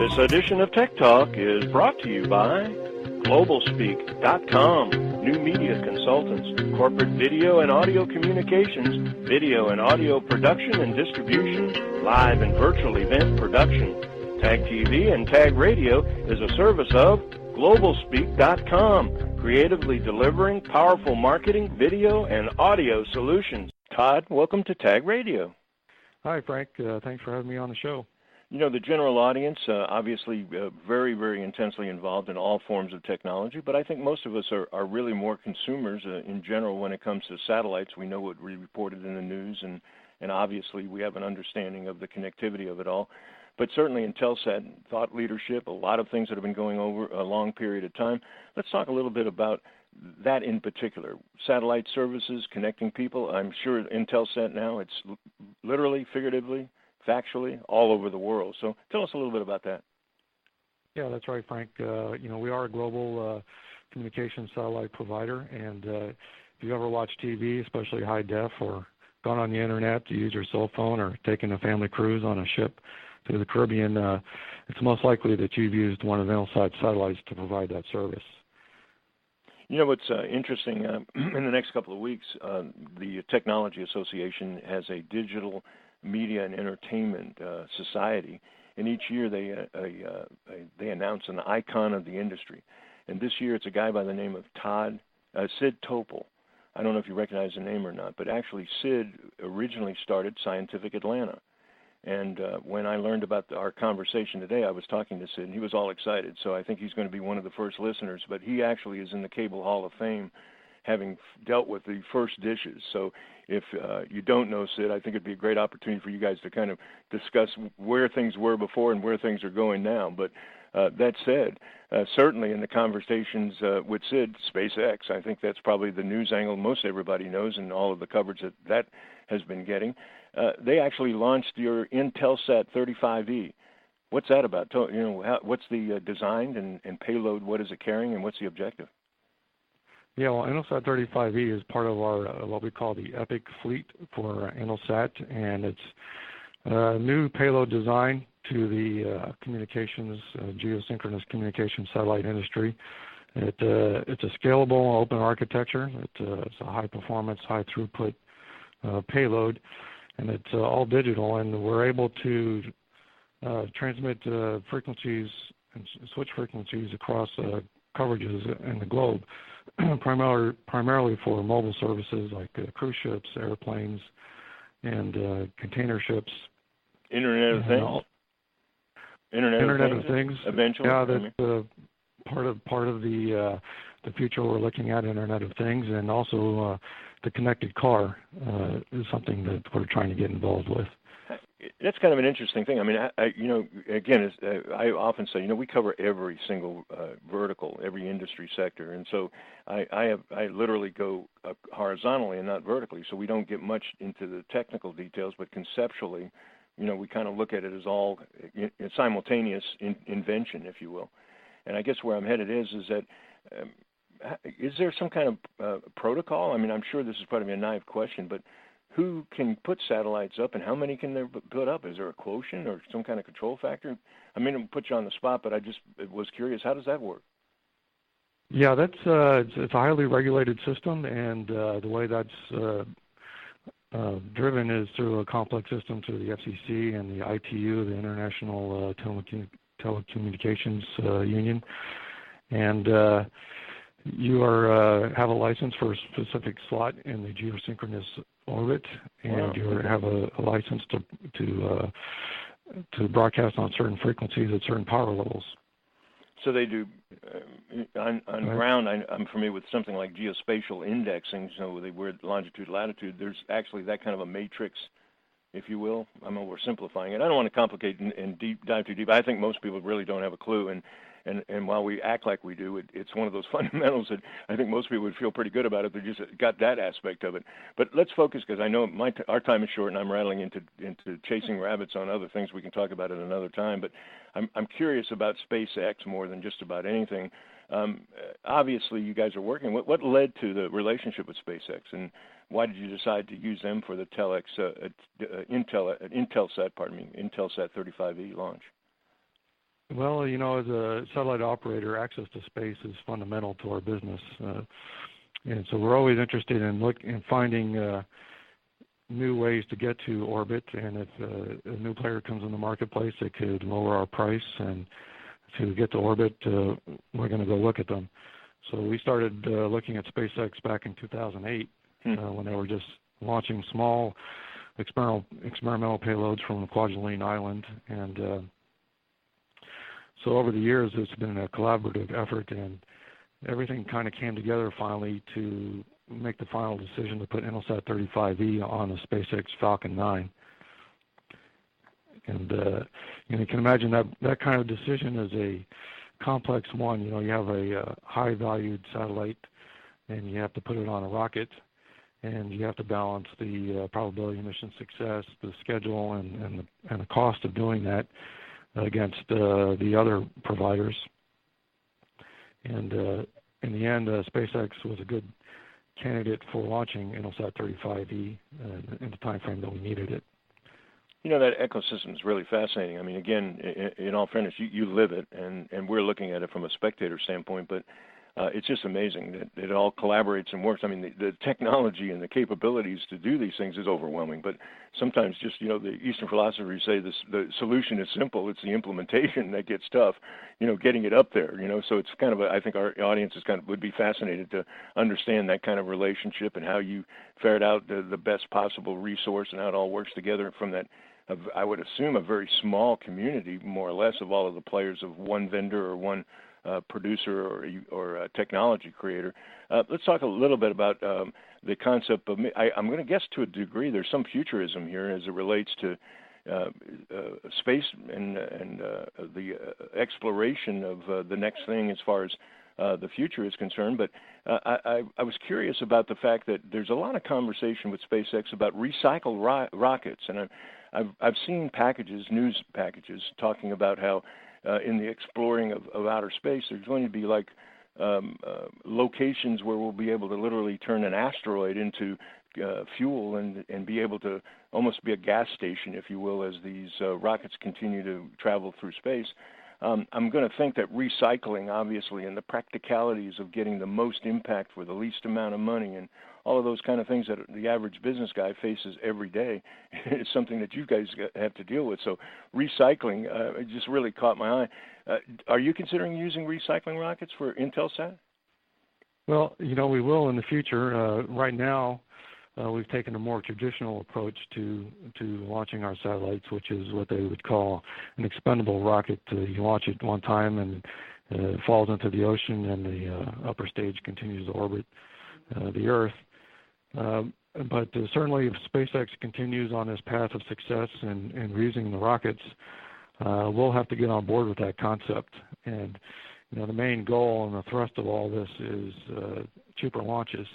This edition of Tech Talk is brought to you by GlobalSpeak.com, new media consultants, corporate video and audio communications, video and audio production and distribution, live and virtual event production. Tag TV and Tag Radio is a service of GlobalSpeak.com, creatively delivering powerful marketing, video, and audio solutions. Todd, welcome to Tag Radio. Hi, Frank. Thanks for having me on the show. You know, the general audience, obviously very, very intensely involved in all forms of technology, but I think most of us are really more consumers in general when it comes to satellites. We know what we reported in the news, and obviously we have an understanding of the connectivity of it all. But certainly Intelsat, thought leadership, a lot of things that have been going over a long period of time. Let's talk a little bit about that in particular. Satellite services, connecting people. I'm sure Intelsat now, it's literally, figuratively, factually, all over the world. So tell us a little bit about that. Yeah, that's right, Frank. We are a global communication satellite provider, and if you ever watch TV, especially high def, or gone on the internet to use your cell phone or taken a family cruise on a ship to the Caribbean, it's most likely that you've used one of Intelsat's satellites to provide that service. You know what's interesting, in the next couple of weeks, the Technology Association has a digital media and entertainment society, and each year they announce an icon of the industry. And this year it's a guy by the name of Sid Topol. I don't know if you recognize the name or not, but actually Sid originally started Scientific Atlanta. And when I learned about our conversation today, I was talking to Sid, and he was all excited. So I think he's going to be one of the first listeners. But he actually is in the Cable Hall of Fame, having dealt with the first dishes. So if you don't know Sid, I think it'd be a great opportunity for you guys to kind of discuss where things were before and where things are going now. But that said, certainly in the conversations with Sid, SpaceX, I think that's probably the news angle most everybody knows, and all of the coverage that has been getting. They actually launched your Intelsat 35E. What's that about? What's the design and payload? What is it carrying, and what's the objective? Yeah, well, Intelsat 35E is part of our what we call the Epic fleet for Intelsat, and it's a new payload design to the communications, geosynchronous communication satellite industry. It's a scalable, open architecture. It's a high-performance, high-throughput payload, and it's all digital, and we're able to transmit frequencies and switch frequencies across coverages in the globe, primarily for mobile services like cruise ships, airplanes, and container ships. Internet of Things? Internet of Things. Eventually? Yeah, that's part of the future we're looking at, Internet of Things, and also the connected car is something that we're trying to get involved with. That's kind of an interesting thing. I mean, again, I often say, we cover every single vertical, every industry sector, and so I literally go horizontally and not vertically, so we don't get much into the technical details, but conceptually, we kind of look at it as all simultaneous invention, if you will. And I guess where I'm headed is that is there some kind of protocol? I mean, I'm sure this is probably a naive question, but who can put satellites up, and how many can they put up? Is there a quotient or some kind of control factor? I mean, it'll put you on the spot, but I just was curious. How does that work? Yeah, it's a highly regulated system, and the way that's driven is through a complex system through the FCC and the ITU, the International Telecommunications Union, and you have a license for a specific slot in the geosynchronous orbit, and you have a license to broadcast on certain frequencies at certain power levels. So they do on ground. I'm familiar with something like geospatial indexing. So they were longitude, latitude. There's actually that kind of a matrix, if you will. I'm oversimplifying it. I don't want to complicate and dive too deep. I think most people really don't have a clue, and while we act like we do, it's one of those fundamentals that I think most people would feel pretty good about if they just got that aspect of it. But let's focus, because I know our time is short, and I'm rattling into chasing rabbits on other things we can talk about at another time. But I'm curious about SpaceX more than just about anything. Obviously, you guys are working. What led to the relationship with SpaceX, and why did you decide to use them for the Intelsat 35E launch? Well, as a satellite operator, access to space is fundamental to our business, and so we're always interested in finding new ways to get to orbit. And if a new player comes in the marketplace that could lower our price and to get to orbit, we're going to go look at them. So we started looking at SpaceX back in 2008 when they were just launching small experimental payloads from Kwajalein Island, and so over the years, it's been a collaborative effort, and everything kind of came together finally to make the final decision to put Intelsat 35E on the SpaceX Falcon 9. And you can imagine that kind of decision is a complex one. You have a high-valued satellite, and you have to put it on a rocket, and you have to balance the probability of mission success, the schedule, and the cost of doing that against the other providers. And in the end, SpaceX was a good candidate for launching Intelsat 35E in the time frame that we needed it. That ecosystem is really fascinating. I mean, again, in all fairness, you live it, and we're looking at it from a spectator standpoint, but it's just amazing that it all collaborates and works. I mean, the technology and the capabilities to do these things is overwhelming, but sometimes just, the Eastern philosophers say the solution is simple. It's the implementation that gets tough, getting it up there, so it's kind of I think our audience would be fascinated to understand that kind of relationship and how you ferret out the best possible resource and how it all works together from that, I would assume, a very small community, more or less, of all of the players of one vendor or one producer or a technology creator. Let's talk a little bit about the concept of, I'm going to guess to a degree there's some futurism here as it relates to space and the exploration of the next thing as far as the future is concerned. But I was curious about the fact that there's a lot of conversation with SpaceX about recycled rockets, and I've seen news packages talking about how in the exploring of outer space, there's going to be like locations where we'll be able to literally turn an asteroid into fuel and be able to almost be a gas station, if you will, as these rockets continue to travel through space. I'm going to think that recycling, obviously, and the practicalities of getting the most impact for the least amount of money and all of those kind of things that the average business guy faces every day is something that you guys have to deal with. So recycling it just really caught my eye. Are you considering using recycling rockets for Intelsat? Well, we will in the future. Right now, we've taken a more traditional approach to launching our satellites, which is what they would call an expendable rocket. You launch it one time and it falls into the ocean, and the upper stage continues to orbit the Earth. But certainly if SpaceX continues on this path of success and reusing the rockets, we'll have to get on board with that concept. And the main goal and the thrust of all this is cheaper launches.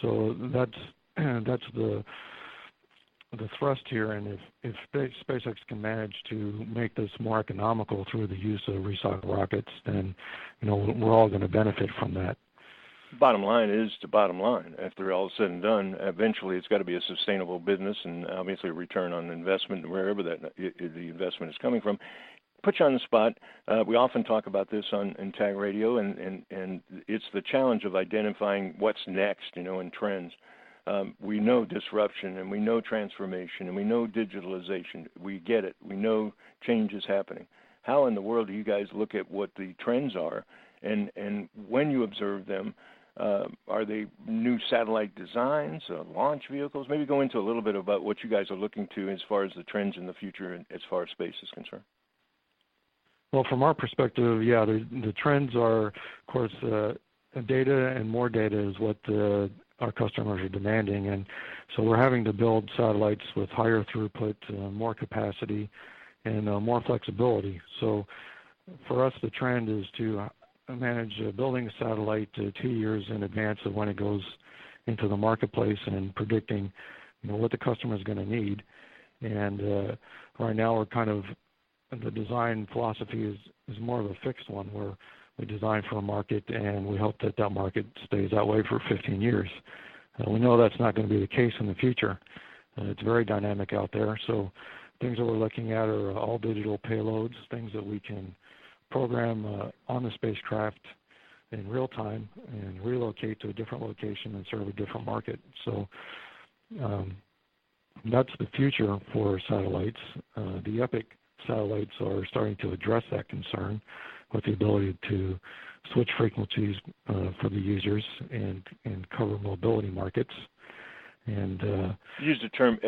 So that's the thrust here. And if SpaceX can manage to make this more economical through the use of recycled rockets, then we're all going to benefit from that. Bottom line is the bottom line. After all is said and done, eventually it's got to be a sustainable business and obviously a return on investment wherever the investment is coming from. Put you on the spot. We often talk about this in Tag Radio, and it's the challenge of identifying what's next, in trends. We know disruption, and we know transformation, and we know digitalization. We get it. We know change is happening. How in the world do you guys look at what the trends are, and when you observe them, are they new satellite designs, launch vehicles? Maybe go into a little bit about what you guys are looking to as far as the trends in the future and as far as space is concerned. Well, from our perspective, yeah, the trends are, of course, data and more data is what our customers are demanding. And so we're having to build satellites with higher throughput, more capacity, and more flexibility. So for us, the trend is to manage building a satellite 2 years in advance of when it goes into the marketplace and predicting, what the customer is going to need. And right now, we're kind of the design philosophy is more of a fixed one, where we design for a market and we hope that market stays that way for 15 years. We know that's not going to be the case in the future. It's very dynamic out there, so things that we're looking at are all digital payloads, things that we can program on the spacecraft in real time and relocate to a different location and serve a different market. So that's the future for satellites. The EPIC satellites are starting to address that concern with the ability to switch frequencies for the users and cover mobility markets. And you used the term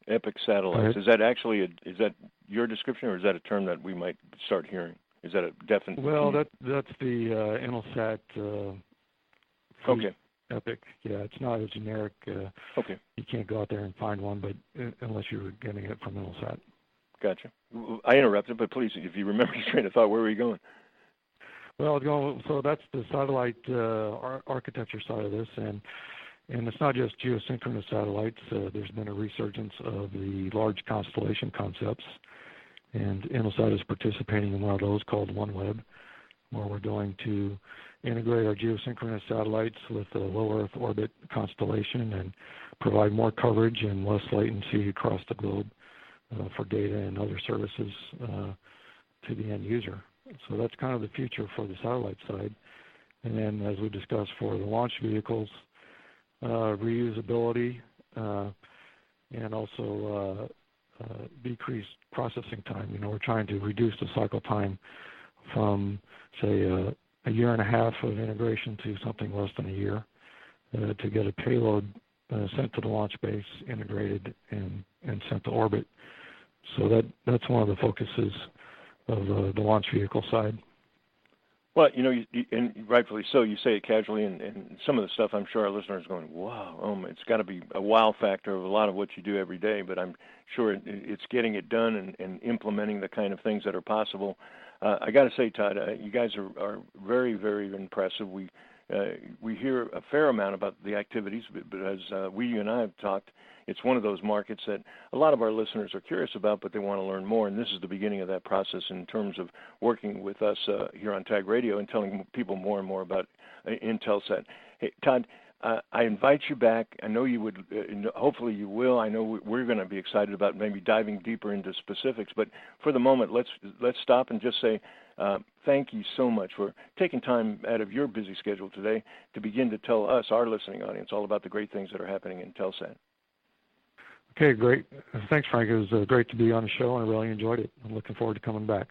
EPIC satellites. Is that actually is that your description, or is that a term that we might start hearing? Is that a definite? Well, that's the Intelsat. Okay. EPIC. Yeah, it's not a generic. Okay. You can't go out there and find one, but unless you're getting it from Intelsat. Gotcha. I interrupted, but please, if you remember your train of thought, where were you going? Well, so that's the satellite architecture side of this, and it's not just geosynchronous satellites. There's been a resurgence of the large constellation concepts, and Intelsat is participating in one of those called OneWeb, where we're going to integrate our geosynchronous satellites with a low Earth orbit constellation and provide more coverage and less latency across the globe for data and other services to the end user. So that's kind of the future for the satellite side. And then, as we discussed for the launch vehicles, reusability and also decreased processing time. You know, we're trying to reduce the cycle time from, say, a year and a half of integration to something less than a year to get a payload sent to the launch base, integrated, and sent to orbit. So that's one of the focuses of the launch vehicle side. Well, you know, and rightfully so, you say it casually, and some of the stuff I'm sure our listeners are going, wow, it's got to be a wow factor of a lot of what you do every day, but I'm sure it's getting it done and implementing the kind of things that are possible. I got to say, Todd, you guys are very, very impressive. We hear a fair amount about the activities, but as you and I have talked, it's one of those markets that a lot of our listeners are curious about, but they want to learn more, and this is the beginning of that process in terms of working with us here on Tag Radio and telling people more and more about Intelsat. Hey, Todd, I invite you back. I know you would, hopefully you will. I know we're going to be excited about maybe diving deeper into specifics, but for the moment, let's stop and just say thank you so much for taking time out of your busy schedule today to begin to tell us, our listening audience, all about the great things that are happening in Intelsat. Okay, great. Thanks, Frank. It was great to be on the show, and I really enjoyed it. I'm looking forward to coming back.